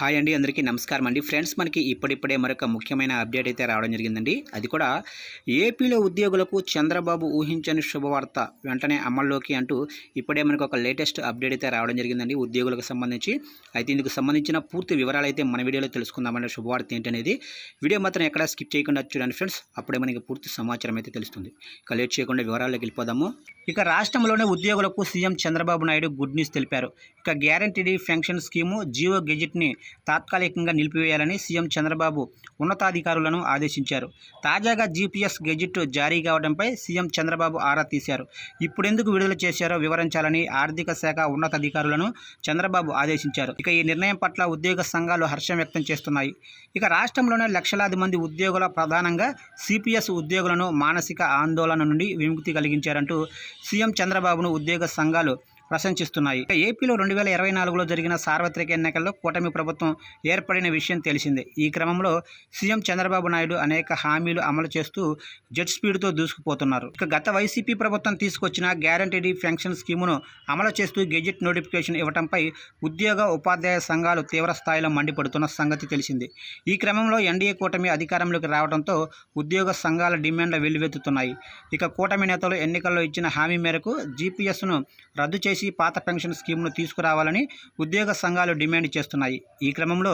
Hi అండి, అందరికీ నమస్కారం అండి. ఫ్రెండ్స్, మనకి ఇప్పుడిప్పుడే మరొక ముఖ్యమైన అప్డేట్ అయితే రావడం జరిగిందండి. అది కూడా ఏపీలో ఉద్యోగులకు చంద్రబాబు ఊహించని శుభవార్త వెంటనే అమల్లోకి అంటూ ఇప్పుడే మనకు ఒక లేటెస్ట్ అప్డేట్ అయితే రావడం జరిగిందండి ఉద్యోగులకు సంబంధించి. అయితే ఇందుకు సంబంధించిన పూర్తి వివరాలు అయితే మన వీడియోలో తెలుసుకుందామంటే శుభవార్త ఏంటనేది వీడియో మాత్రం ఎక్కడా స్కిప్ చేయకుండా చూడండి ఫ్రెండ్స్. అప్పుడే మనకి పూర్తి సమాచారం అయితే తెలుస్తుంది. ఇక లేట్ చేయకుండా వివరాల్లోకి వెళ్ళిపోదాము. ఇక రాష్ట్రంలోనే ఉద్యోగులకు CM Chandrababu Naidu good news తెలిపారు. ఇక గ్యారంటీడ్ పెన్షన్ స్కీము జియో గెజిట్ని తాత్కాలికంగా నిలిపివేయాలని సీఎం చంద్రబాబు ఉన్నతాధికారులను ఆదేశించారు. తాజాగా జీపీఎస్ గెజిట్ జారీ కావడంపై సీఎం చంద్రబాబు ఆరా తీశారు. ఇప్పుడెందుకు విడుదల చేశారో వివరించాలని ఆర్థిక శాఖ ఉన్నతాధికారులను చంద్రబాబు ఆదేశించారు. ఇక ఈ నిర్ణయం పట్ల ఉద్యోగ సంఘాలు హర్షం వ్యక్తం చేస్తున్నాయి. ఇక రాష్ట్రంలోనే లక్షలాది మంది ఉద్యోగుల ప్రధానంగా సిపిఎస్ ఉద్యోగులను మానసిక ఆందోళన నుండి విముక్తి కలిగించారంటూ సీఎం చంద్రబాబును ఉద్యోగ సంఘాలు ప్రశంసిస్తున్నాయి. ఏపీలో 2024లో జరిగిన సార్వత్రిక ఎన్నికల్లో కూటమి ప్రభుత్వం ఏర్పడిన విషయం తెలిసిందే. ఈ క్రమంలో సీఎం చంద్రబాబు నాయుడు అనేక హామీలు అమలు చేస్తూ జెట్ స్పీడ్తో దూసుకుపోతున్నారు. ఇక గత వైసీపీ ప్రభుత్వం తీసుకొచ్చిన గ్యారంటీడ్ పెన్షన్ స్కీమును అమలు చేస్తూ గెజిట్ నోటిఫికేషన్ ఇవ్వడంపై ఉద్యోగ ఉపాధ్యాయ సంఘాలు తీవ్ర స్థాయిలో మండిపడుతున్న సంగతి తెలిసిందే. ఈ క్రమంలో ఎన్డీఏ కూటమి అధికారంలోకి రావడంతో ఉద్యోగ సంఘాల డిమాండ్లు వెల్లువెత్తుతున్నాయి. ఇక కూటమి నేతలు ఎన్నికల్లో ఇచ్చిన హామీ మేరకు జీపీఎస్ను రద్దు చేసి పాత పెన్షన్ స్కీమ్ను తీసుకురావాలని ఉద్యోగ సంఘాలు డిమాండ్ చేస్తున్నాయి. ఈ క్రమంలో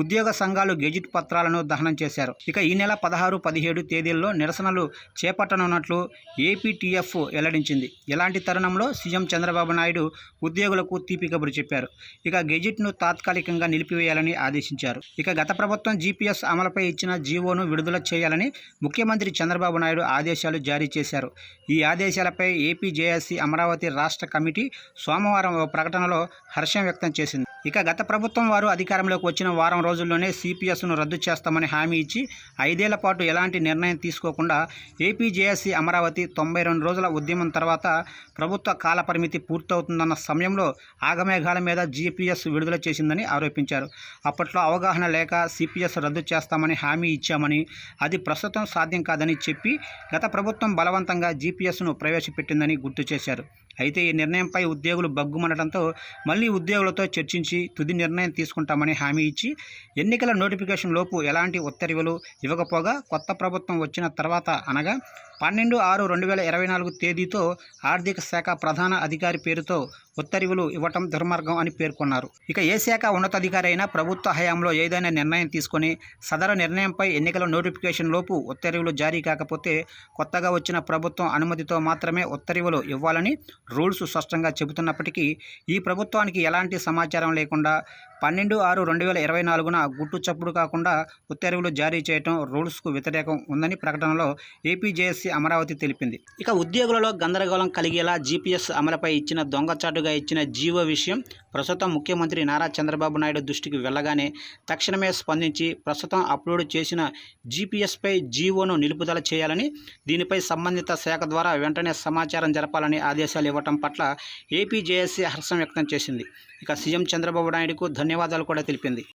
ఉద్యోగ సంఘాలు గెజిట్ పత్రాలను దహనం చేశారు. ఇక ఈ నెల 16, 17 తేదీల్లో నిరసనలు చేపట్టనున్నట్లు ఏపీటీఎఫ్ వెల్లడించింది. ఇలాంటి తరుణంలో సీఎం చంద్రబాబు నాయుడు ఉద్యోగులకు తీపి కబురు చెప్పారు. ఇక గెజిట్ను తాత్కాలికంగా నిలిపివేయాలని ఆదేశించారు. ఇక గత ప్రభుత్వం జీపీఎస్ అమలుపై ఇచ్చిన జీవోను విడుదల చేయాలని ముఖ్యమంత్రి చంద్రబాబు నాయుడు ఆదేశాలు జారీ చేశారు. ఈ ఆదేశాలపై ఏపీ జేఏసీ అమరావతి రాష్ట్ర కమిటీ సోమవారం ఓ ప్రకటనలో హర్షం వ్యక్తం చేసింది. ఇక గత ప్రభుత్వం వారు అధికారంలోకి వచ్చిన వారం రోజుల్లోనే సిపిఎస్ను రద్దు చేస్తామని హామీ ఇచ్చి 5 ఏళ్ల పాటు ఎలాంటి నిర్ణయం తీసుకోకుండా ఏపీ జేఏసీ అమరావతి 92 రోజుల ఉద్యమం తర్వాత ప్రభుత్వ కాలపరిమితి పూర్తవుతుందన్న సమయంలో ఆగమేఘాల మీద జీపీఎస్ విడుదల చేసిందని ఆరోపించారు. అప్పట్లో అవగాహన లేక సిపిఎస్ రద్దు చేస్తామని హామీ ఇచ్చామని, అది ప్రస్తుతం సాధ్యం కాదని చెప్పి గత ప్రభుత్వం బలవంతంగా జీపీఎస్ను ప్రవేశపెట్టిందని గుర్తు చేశారు. అయితే ఈ నిర్ణయంపై ఉద్యోగులు బగ్గుమనడంతో మళ్లీ ఉద్యోగులతో చర్చించి తుది నిర్ణయం తీసుకుంటామని హామీ ఇచ్చి ఎన్నికల నోటిఫికేషన్ లోపు ఎలాంటి ఉత్తర్వులు ఇవ్వకపోగా కొత్త ప్రభుత్వం వచ్చిన తర్వాత అనగా 12/6/2024 తేదీతో ఆర్థిక శాఖ ప్రధాన అధికారి పేరుతో ఉత్తర్వులు ఇవ్వటం దుర్మార్గం అని పేర్కొన్నారు. ఇక ఏ శాఖ ఉన్నతాధికారి అయినా ప్రభుత్వ హయాంలో ఏదైనా నిర్ణయం తీసుకొని సదరు నిర్ణయంపై ఎన్నికల నోటిఫికేషన్ లోపు ఉత్తర్వులు జారీ కాకపోతే కొత్తగా వచ్చిన ప్రభుత్వం అనుమతితో మాత్రమే ఉత్తర్వులు ఇవ్వాలని రూల్స్ స్పష్టంగా చెబుతున్నప్పటికీ ఈ ప్రభుత్వానికి ఎలాంటి సమాచారం లేకుండా 12/6/2024న గుట్టు చప్పుడు కాకుండా ఉత్తర్వులు జారీ చేయడం రూల్స్కు వ్యతిరేకం ఉందని ప్రకటనలో ఏపీ జేఏసీ అమరావతి తెలిపింది. ఇక ఉద్యోగులలో గందరగోళం కలిగేలా జీపీఎస్ అమలుపై ఇచ్చిన దొంగచాటుగా ఇచ్చిన జీవో విషయం ప్రస్తుతం ముఖ్యమంత్రి నారా చంద్రబాబు నాయుడు దృష్టికి వెళ్ళగానే తక్షణమే స్పందించి ప్రస్తుతం అప్లోడ్ చేసిన జీపీఎస్పై జీవోను నిలుపుదల చేయాలని, దీనిపై సంబంధిత శాఖ ద్వారా వెంటనే సమాచారం జరపాలని ఆదేశాలు ఇవ్వటం పట్ల ఏపీ జేఏసీ హర్షం వ్యక్తం చేసింది. ఇక సీఎం చంద్రబాబు నాయుడుకు ధన్యవాదాలు కూడా తెలిపింది.